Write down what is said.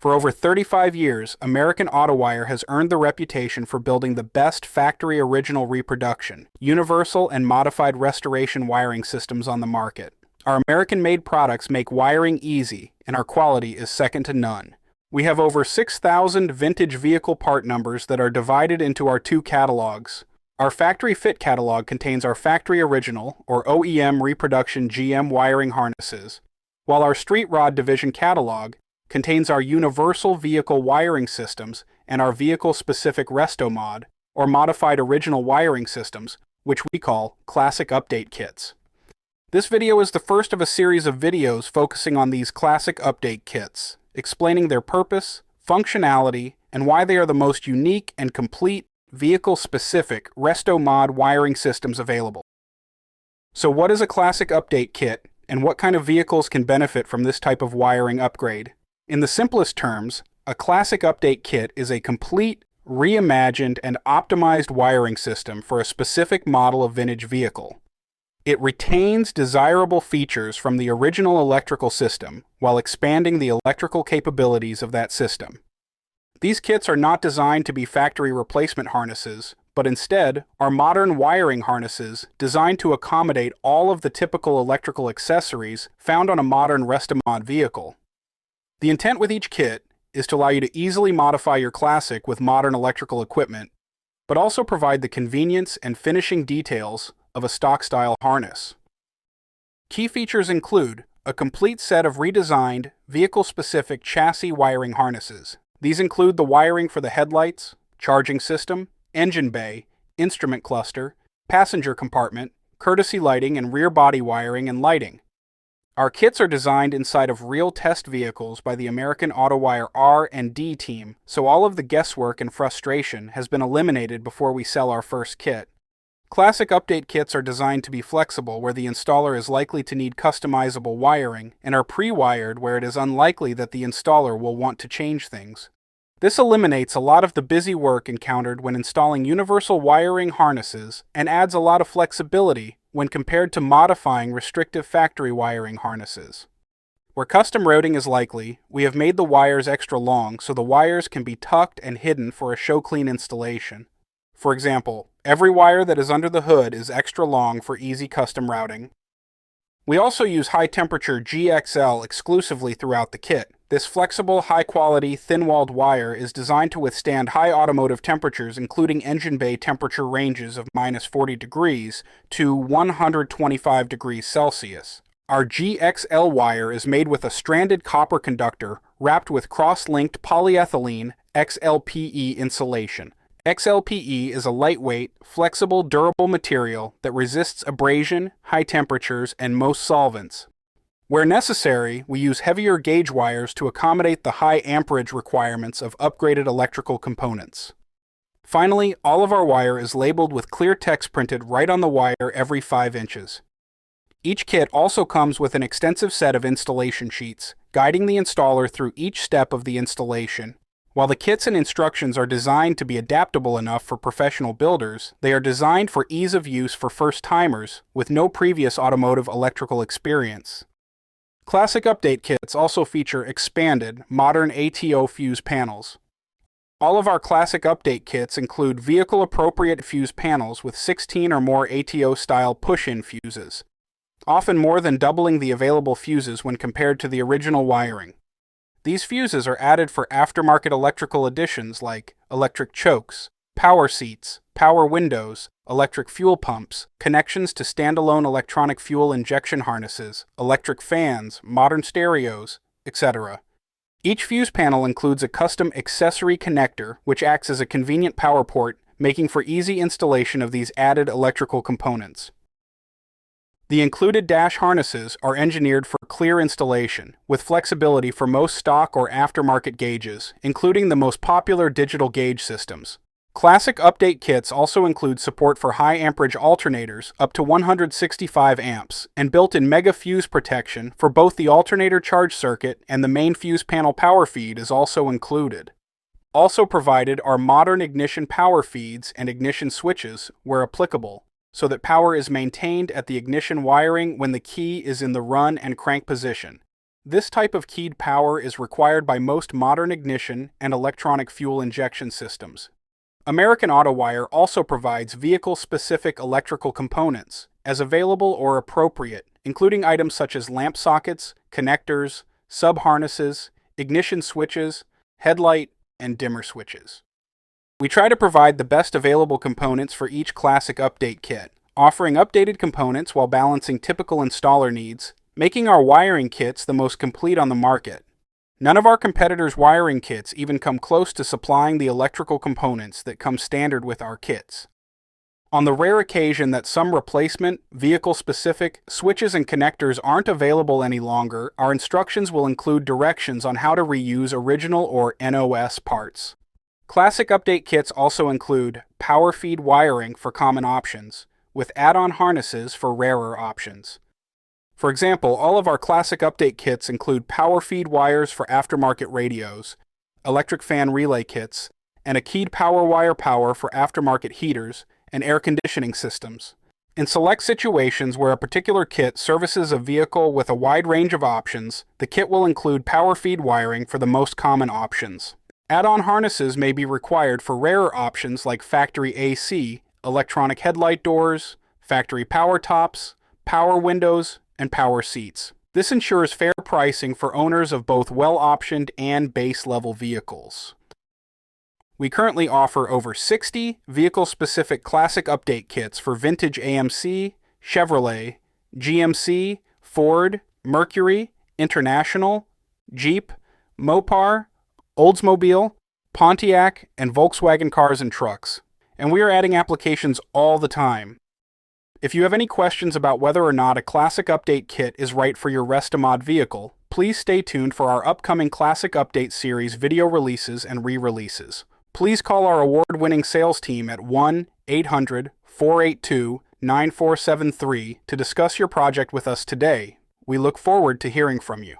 For over 35 years, American Autowire has earned the reputation for building the best factory original reproduction, universal and modified restoration wiring systems on the market. Our American-made products make wiring easy, and our quality is second to none. We have over 6,000 vintage vehicle part numbers that are divided into our two catalogs. Our factory fit catalog contains our factory original, or OEM reproduction GM wiring harnesses, while our street rod division catalog contains our universal vehicle wiring systems and our vehicle-specific resto-mod, or modified original wiring systems, which we call classic update kits. This video is the first of a series of videos focusing on these classic update kits, explaining their purpose, functionality, and why they are the most unique and complete vehicle-specific resto-mod wiring systems available. So what is a classic update kit, and what kind of vehicles can benefit from this type of wiring upgrade? In the simplest terms, a classic update kit is a complete, reimagined, and optimized wiring system for a specific model of vintage vehicle. It retains desirable features from the original electrical system while expanding the electrical capabilities of that system. These kits are not designed to be factory replacement harnesses, but instead are modern wiring harnesses designed to accommodate all of the typical electrical accessories found on a modern resto-mod vehicle. The intent with each kit is to allow you to easily modify your classic with modern electrical equipment, but also provide the convenience and finishing details of a stock-style harness. Key features include a complete set of redesigned, vehicle-specific chassis wiring harnesses. These include the wiring for the headlights, charging system, engine bay, instrument cluster, passenger compartment, courtesy lighting, and rear body wiring and lighting. Our kits are designed inside of real test vehicles by the American Autowire R&D team, so all of the guesswork and frustration has been eliminated before we sell our first kit. Classic update kits are designed to be flexible where the installer is likely to need customizable wiring, and are pre-wired where it is unlikely that the installer will want to change things. This eliminates a lot of the busy work encountered when installing universal wiring harnesses and adds a lot of flexibility when compared to modifying restrictive factory wiring harnesses. Where custom routing is likely, we have made the wires extra long so the wires can be tucked and hidden for a show-clean installation. For example, every wire that is under the hood is extra long for easy custom routing. We also use high-temperature GXL exclusively throughout the kit. This flexible, high-quality, thin-walled wire is designed to withstand high automotive temperatures, including engine bay temperature ranges of -40 degrees to 125 degrees Celsius. Our GXL wire is made with a stranded copper conductor wrapped with cross-linked polyethylene XLPE insulation. XLPE is a lightweight, flexible, durable material that resists abrasion, high temperatures, and most solvents. Where necessary, we use heavier gauge wires to accommodate the high amperage requirements of upgraded electrical components. Finally, all of our wire is labeled with clear text printed right on the wire every 5 inches. Each kit also comes with an extensive set of installation sheets, guiding the installer through each step of the installation. While the kits and instructions are designed to be adaptable enough for professional builders, they are designed for ease of use for first-timers with no previous automotive electrical experience. Classic update kits also feature expanded, modern ATO fuse panels. All of our classic update kits include vehicle-appropriate fuse panels with 16 or more ATO-style push-in fuses, often more than doubling the available fuses when compared to the original wiring. These fuses are added for aftermarket electrical additions like electric chokes, power seats, power windows, electric fuel pumps, connections to standalone electronic fuel injection harnesses, electric fans, modern stereos, etc. Each fuse panel includes a custom accessory connector, which acts as a convenient power port, making for easy installation of these added electrical components. The included dash harnesses are engineered for clear installation, with flexibility for most stock or aftermarket gauges, including the most popular digital gauge systems. Classic update kits also include support for high amperage alternators up to 165 amps, and built-in mega fuse protection for both the alternator charge circuit and the main fuse panel power feed is also included. Also provided are modern ignition power feeds and ignition switches where applicable, so that power is maintained at the ignition wiring when the key is in the run and crank position. This type of keyed power is required by most modern ignition and electronic fuel injection systems. American Autowire also provides vehicle-specific electrical components, as available or appropriate, including items such as lamp sockets, connectors, sub-harnesses, ignition switches, headlight, and dimmer switches. We try to provide the best available components for each classic update kit, offering updated components while balancing typical installer needs, making our wiring kits the most complete on the market. None of our competitors' wiring kits even come close to supplying the electrical components that come standard with our kits. On the rare occasion that some replacement, vehicle-specific switches and connectors aren't available any longer, our instructions will include directions on how to reuse original or NOS parts. Classic update kits also include power feed wiring for common options, with add-on harnesses for rarer options. For example, all of our classic update kits include power feed wires for aftermarket radios, electric fan relay kits, and a keyed power wire power for aftermarket heaters and air conditioning systems. In select situations where a particular kit services a vehicle with a wide range of options, the kit will include power feed wiring for the most common options. Add-on harnesses may be required for rarer options like factory AC, electronic headlight doors, factory power tops, power windows, and power seats. This ensures fair pricing for owners of both well-optioned and base-level vehicles. We currently offer over 60 vehicle-specific classic update kits for vintage AMC, Chevrolet, GMC, Ford, Mercury, International, Jeep, Mopar, Oldsmobile, Pontiac, and Volkswagen cars and trucks. And we are adding applications all the time. If you have any questions about whether or not a classic update kit is right for your resto-mod vehicle, please stay tuned for our upcoming classic update series video releases and re-releases. Please call our award-winning sales team at 1-800-482-9473 to discuss your project with us today. We look forward to hearing from you.